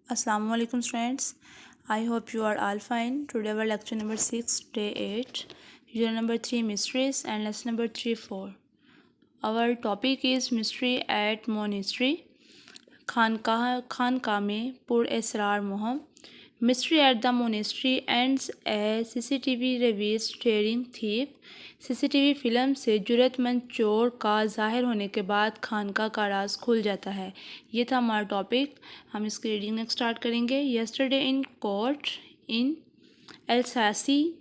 Assalamu alaikum students. I hope you are all fine. Today our lecture number 6, day 8, year number 3 mysteries and lesson number 3 4. Our topic is mystery at monastery. खानका में पुर esrar moham. Mystery at the monastery ends as CCTV reveals staring thief. CCTV film से जुर्रतमंद चोर का ज़ाहिर होने के बाद खानका का राज खुल जाता है। ये था हमारा टॉपिक। हम इसकी रीडिंग नेक्स्ट स्टार्ट करेंगे। Yesterday in court in Alsace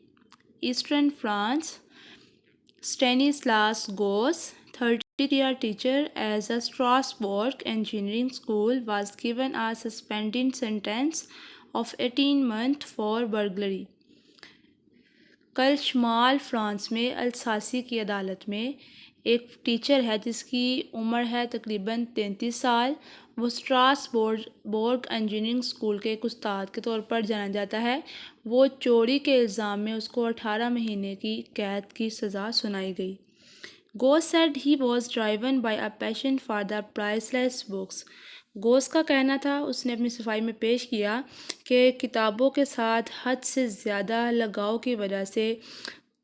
eastern France Stanislas Gauss, 33-year teacher at the Strasbourg Engineering School, was given a suspended sentence of 18 months for burglary. कल शमाल फ्रांस में अल्सासी की अदालत में एक टीचर है जिसकी उम्र है तकरीबन 33 साल। वो स्ट्रासबोर्ग इंजीनियरिंग स्कूल के एक उस्ताद के तौर पर जाना जाता है। वो चोरी के इल्ज़ाम में उसको 18 महीने की कैद की सज़ा सुनाई गई। Ghosh said he was driven by a passion for the priceless books. गोस का कहना था, उसने अपनी सफाई में पेश किया कि किताबों के साथ हद से ज़्यादा लगाव की वजह से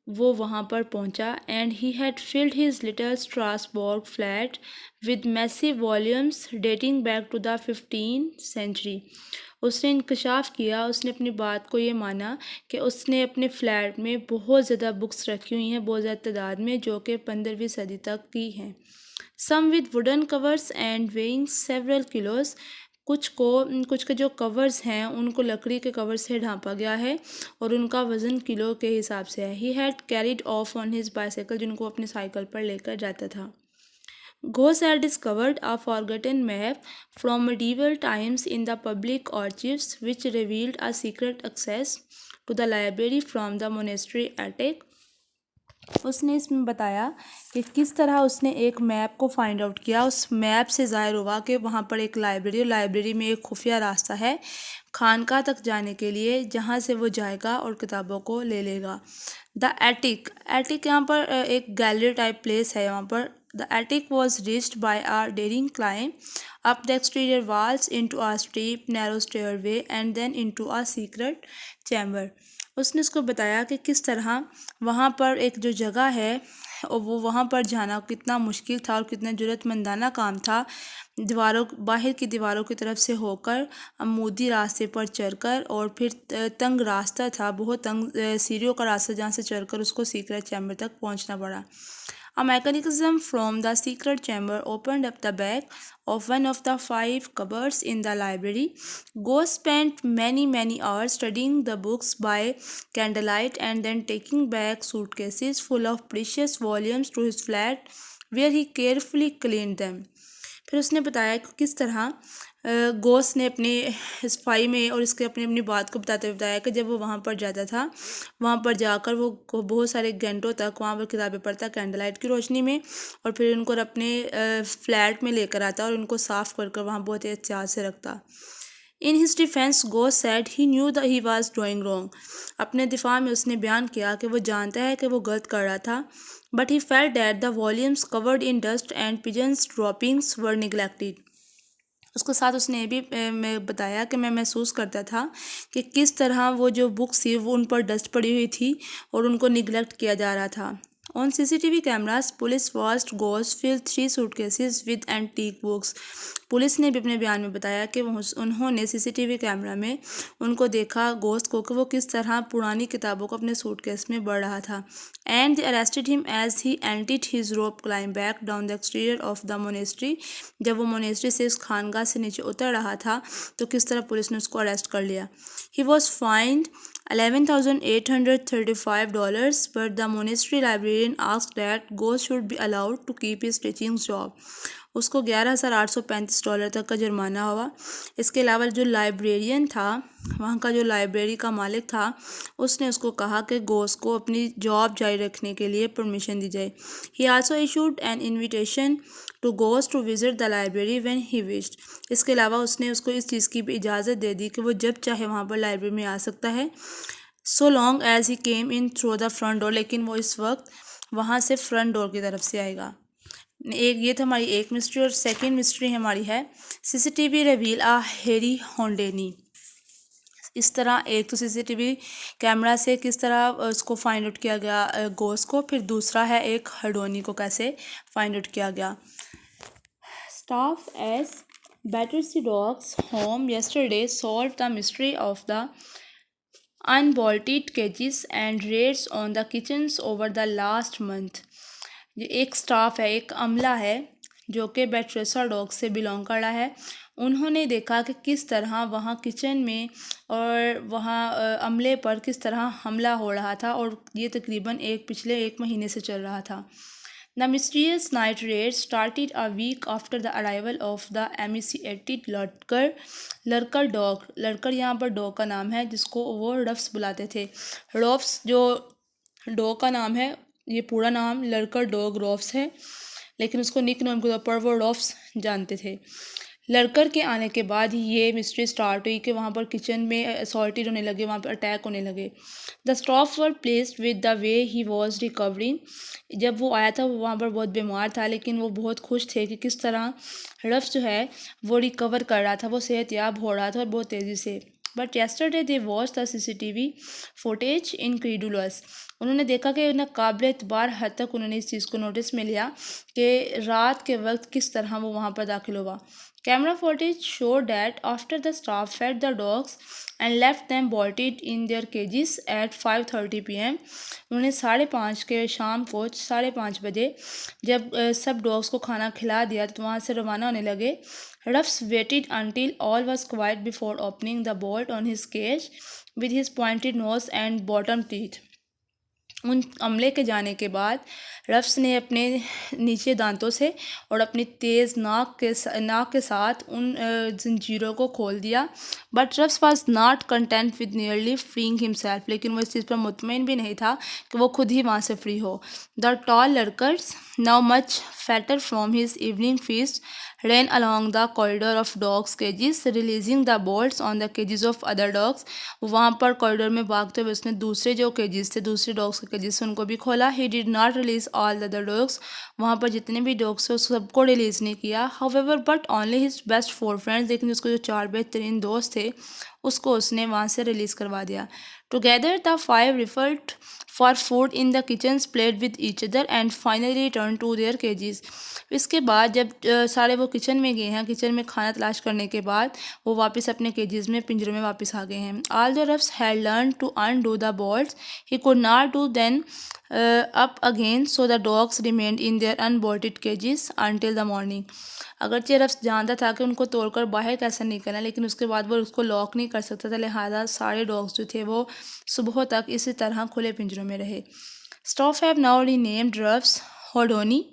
वो वहाँ पर पहुँचा and he had filled his little Strasbourg flat with massive volumes dating back to the 15th century. उसने इंकशाफ किया, उसने अपनी बात को ये माना कि उसने अपने फ्लैट में बहुत ज़्यादा बुक्स रखी हुई हैं, बहुत ज़्यादा तादाद में, जो कि 15वीं सदी तक की हैं। Some with wooden covers and weighing several kilos. कुछ के जो कवर्स हैं उनको लकड़ी के कवर से ढांपा गया है और उनका वज़न किलो के हिसाब से है। He had carried of on his bicycle, जिनको अपनी साइकिल पर लेकर जाता था। Ghosh had discovered a forgotten map from medieval times in the public archives, which revealed a secret access to the library from the monastery attic. उसने इसमें बताया कि किस तरह उसने एक मैप को फाइंड आउट किया। उस मैप से ज़ाहिर हुआ कि वहाँ पर एक लाइब्रेरी में एक खुफिया रास्ता है खानका तक जाने के लिए, जहाँ से वो जाएगा और किताबों को ले लेगा। द एटिक यहाँ पर एक गैलरी टाइप प्लेस है। यहाँ पर the attic was reached by a daring climb up the exterior walls into a steep narrow stairway and then into a secret chamber. उसने उसको बताया कि किस तरह वहाँ पर एक जो जगह है और वो वहाँ पर जाना कितना मुश्किल था और कितना जुर्रतमंदाना काम था। बाहर की दीवारों की तरफ से होकर अमूदी रास्ते पर चढ़कर और फिर तंग रास्ता था, बहुत तंग सीढ़ियों का रास्ता, जहाँ से चढ़कर उसको सीक्रेट चैम्बर तक पहुँचना पड़ा। A mechanism from the secret chamber opened up the back of one of the 5 cupboards in the library. Ghosh spent many hours studying the books by candlelight and then taking back suitcases full of precious volumes to his flat where he carefully cleaned them. फिर उसने बताया कि किस तरह गोस ने अपनी सफाई में और इसके अपनी बात को बताते हुए बताया कि जब वो वहाँ पर जाता था, वहाँ पर जाकर वो बहुत सारे घंटों तक वहाँ पर किताबें पढ़ता कैंडल लाइट की रोशनी में, और फिर उनको अपने फ्लैट में लेकर आता और उनको साफ़ कर वहाँ बहुत ही एहतियात से रखता। In his defence goes sad he new the he was doing wrong. अपने दिफा में उसने बयान किया कि वो जानता है कि वो गलत कर रहा था, but he felt that the volumes covered in dust and pigeons droppings were neglected. उसके साथ उसने ये भी मैं बताया कि मैं महसूस करता था कि किस तरह वो जो बुक्स थी वो उन पर डस्ट पड़ी हुई थी और उनको निगलेक्ट किया जा रहा था। On CCTV cameras police watched Gosse fill 3 suitcases with antique books. Police ने भी अपने बयान में बताया कि उन्होंने CCTV कैमरा में उनको देखा गोस्ट को कि वो किस तरह पुरानी किताबों को अपने सूटकेस में बढ़ रहा था। And they arrested him as he ended his rope climb back down the exterior of the monastery. जब वो मोनेस्ट्री से इस खानगा से नीचे उतर रहा था तो किस तरह पुलिस ने उसको अरेस्ट कर लिया। He was find $11,835, but the monastery librarian asked that Ghosh should be allowed to keep his teaching job. उसको $11,835 तक का जुर्माना हुआ। इसके अलावा जो लाइब्रेरियन था, वहाँ का जो लाइब्रेरी का मालिक था, उसने उसको कहा कि गोस को अपनी जॉब जारी रखने के लिए परमिशन दी जाए। He also issued an invitation to Gosse to visit the library when he wished. इसके अलावा उसने उसको इस चीज़ की भी इजाज़त दे दी कि वो जब चाहे वहाँ पर लाइब्रेरी में आ सकता है, so long as he came in through the front door, लेकिन वो इस वक्त वहाँ से फ्रंट डोर की तरफ से आएगा। ये तो हमारी एक मिस्ट्री, और सेकंड मिस्ट्री हमारी है सीसीटीवी रिवील आ हेरी होंडेनी। इस तरह एक तो सीसीटीवी कैमरा से किस तरह उसको फाइंड आउट किया गया गोस्ट को, फिर दूसरा है एक हडोनी को कैसे फाइंड आउट किया गया। Staff S Battersea Dogs home yesterday solved the mystery of the unbolted cages and raids on the kitchens over the last month। ये एक स्टाफ है, एक अमला है जो कि बैट्रेसा डॉग से बिलोंग कर रहा है। उन्होंने देखा कि किस तरह वहाँ किचन में और वहाँ अमले पर किस तरह हमला हो रहा था, और ये तकरीबन पिछले एक महीने से चल रहा था। The mysterious night raid started a week after the arrival of the emaciated lurcher dog. Lurcher यहाँ पर डॉग का नाम है जिसको वो रफ्स बुलाते थे। रफ्स जो डॉग का नाम है, ये पूरा नाम लरकर डॉग रॉफ्स है, लेकिन उसको निक नेम के तौर पर वो रॉफ्स जानते थे। लड़कर के आने के बाद ही ये मिस्ट्री स्टार्ट हुई कि वहाँ पर किचन में असॉल्टेड होने लगे, वहाँ पर अटैक होने लगे। The staff were placed with the way he was recovering. जब वो आया था वो वहाँ पर बहुत बीमार था, लेकिन वो बहुत खुश थे कि किस तरह रफ जो है वो रिकवर कर रहा था, वो सेहतयाब हो रहा था और बहुत तेज़ी से। But yesterday they watch the CCTV footage incredulous. उन्होंने देखा कि नाकाबिल एतबार हद तक उन्होंने इस चीज़ को नोटिस में लिया कि रात के वक्त किस तरह वो वहाँ पर दाखिल हुआ। Camera footage showed that after the staff fed the dogs and left them bolted in their cages at 5:30 p.m. उन्होंने 5:30 के शाम को 5:30 बजे जब सब डॉग्स को खाना खिला दिया तो वहाँ से रवाना होने लगे। Ruffs waited until all was quiet before opening the bolt on his cage with his pointed nose and bottom teeth। उन अमले के जाने के बाद रफ्स ने अपने नीचे दांतों से और अपनी तेज़ नाक के साथ उन जंजीरों को खोल दिया। But ruffs was not content with nearly freeing himself. लेकिन वो इस चीज़ पर मुतमईन भी नहीं था कि वो खुद ही वहाँ से फ्री हो। The tall lurchers now much fatter from his evening feast ran along the corridor of dogs cages releasing the bolts on the cages of other dogs। वहाँ पर कॉरिडोर में भागते हुए उसने दूसरे जो केजेस थे, दूसरे डॉग्स के केजेस थे, उनको भी खोला। He did not release all the other dogs. वहाँ पर जितने भी डॉग्स थे उस सबको रिलीज़ नहीं किया। However but only his best 4 friends. लेकिन उसके जो 4 बेहतरीन दोस्त थे उसको उसने वहाँ से रिलीज़ करवा दिया। Together the 5 rifled for food in the kitchens played with each other and finally return to their cages. इसके बाद जब सारे वो किचन में गए हैं, किचन में खाना तलाश करने के बाद वो वापस अपने केजेस में पिंजरों में वापस आ गए हैं। All the Ruffs had learn to undo the bolts he could not do them up again so the dogs remained in their unbolted cages until the morning. अगरचे रफ्स जानता था कि उनको तोड़कर बाहर कैसे निकलना, लेकिन उसके बाद वो उसको लॉक नहीं कर सकता था, लिहाजा सारे डॉग्स जो थे वो सुबह तक इसी तरह खुले पिंजरों में रहे। Staff have now renamed Ruffs Houdini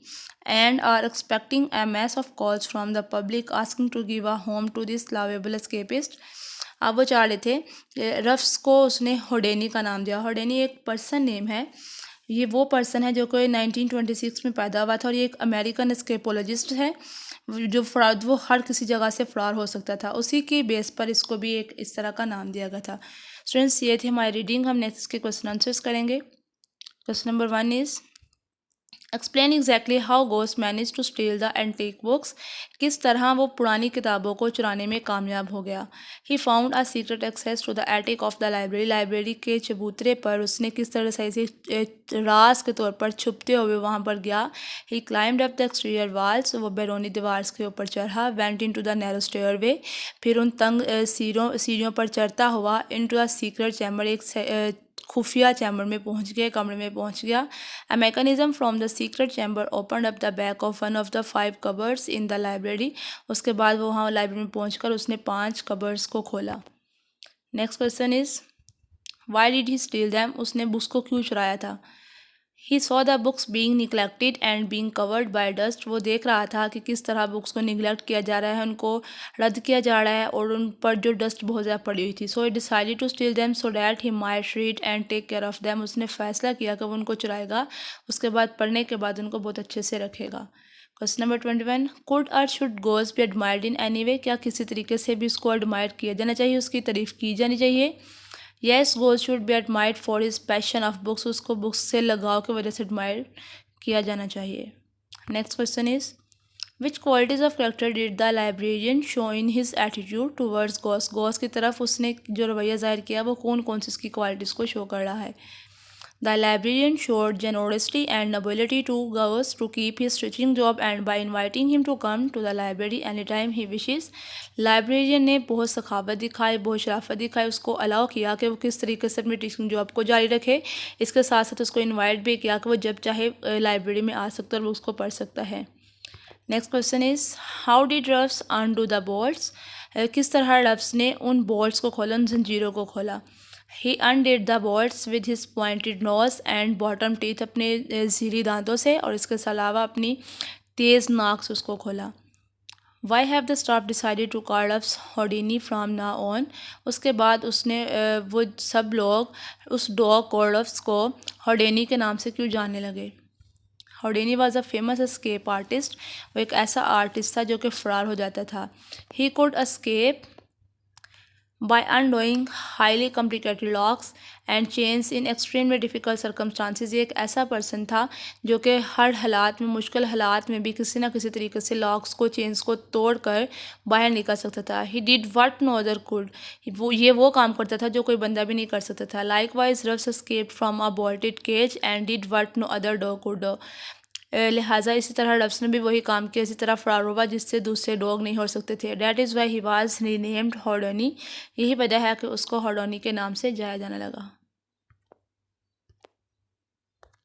and are expecting a mass of calls from the public asking to give a home to this lovable escapist। अब वो चाह रहे थे रफ्स को उसने होडेनी का नाम दिया। होडेनी एक पर्सन नेम है, ये वो पर्सन है जो कि 1926 में पैदा हुआ था और ये एक अमेरिकन एस्केपोलॉजिस्ट है जो वो हर किसी जगह से फरार हो सकता था। उसी के बेस पर इसको भी एक इस तरह का नाम दिया गया था। स्टूडेंट्स, ये थी हमारी रीडिंग। हम नेक्स्ट के क्वेश्चन आंसर्स करेंगे। Question number 1 is explain exactly how Gosse manage to steal the antique books. किस तरह वो पुरानी किताबों को चुराने में कामयाब हो गया। He found a secret access to the attic of the library. Library के चबूतरे पर उसने किस तरह से राज के तौर पर छुपते हुए वहाँ पर गया। He climbed up the exterior walls. वो बैरूनी दीवार के ऊपर चढ़ा। Went into the narrow stairway. फिर उन तंग सीढ़ियों पर चढ़ता हुआ into the secret chamber, एक खुफिया चैम्बर में पहुंच गया, कमरे में पहुंच गया। A mechanism from the secret chamber open up the back of one of the 5 cupboards in the library. उसके बाद वो वहाँ लाइब्रेरी में पहुंचकर उसने 5 कबर्ड्स को खोला। Next question is why did he steel them. उसने बुक्स को क्यों चुराया था। He saw the books being neglected and being covered by dust. वो देख रहा था कि किस तरह बुक्स को निगलेक्ट किया जा रहा है, उनको रद्द किया जा रहा है और उन पर जो डस्ट बहुत ज़्यादा पड़ी हुई थी। So he decided to steal them so that he might read and take care of them. उसने फैसला किया कि वो उनको चुराएगा, उसके बाद पढ़ने के बाद उनको बहुत अच्छे से रखेगा। Question number 21 could or should Gosse be admired in any way. क्या किसी तरीके से भी उसको एडमायर किया जाना चाहिए, उसकी तारीफ़ की जानी चाहिए। Yes, goes should be admired for his passion of books. उसको बुक्स से लगाव की वजह से एडमायर किया जाना चाहिए। Next question is which qualities of character did the librarian show in his attitude towards Gauss. Gauss की तरफ उसने जो रवैया ज़ाहिर किया वो कौन कौन सी इसकी क्वालिटीज़ को शो कर रहा है। The librarian showed generosity and nobility to Gauss to keep his teaching job and by inviting him to come to the library anytime he wishes. Librarian ने बहुत सखावत दिखाई, बहुत शराफत दिखाई, उसको अलाउ किया कि वो किस तरीके से अपनी टीचिंग जॉब को जारी रखे। इसके साथ साथ उसको इनवाइट भी किया कि वो जब चाहे लाइब्रेरी में आ सकता है और वो उसको पढ़ सकता है। Next question is how did Ruffs undo the bolts. किस तरह रफ्स ने उन बोल्ट्स को खोला, उन जंजीरों को खोला। He undid the bolts with his pointed nose and bottom teeth, अपने ज़ीली दांतों से और इसके अलावा अपनी तेज़ नाक से उसको खोला। Why have the staff decided to call us Houdini from now on? उसके बाद उसने वो सब लोग उस डॉग कॉर्डफ्स को होडेनी के नाम से क्यों जानने लगे। Houdini was a famous escape artist. वो एक ऐसा आर्टिस्ट था जो कि फ़रार हो जाता था। ही could escape by undoing highly complicated locks and chains in extremely difficult circumstances। ये एक ऐसा पर्सन था जो कि हर हालात में, मुश्किल हालात में भी किसी ना किसी तरीके से लॉक्स को, चेन्स को तोड़ कर बाहर निकल सकता था। He did what no other could, वो काम करता था जो कोई बंदा भी नहीं कर सकता था। Likewise Ruffs escaped from a bolted cage and did what no other dog could do. लिहाजा इसी तरह रफ्स ने भी वही काम किया, इसी तरह फ़रार हुआ जिससे दूसरे डॉग नहीं हो सकते थे। That is why he was renamed Houdini. यही वजह है कि उसको होडोनी के नाम से जाया जाने लगा।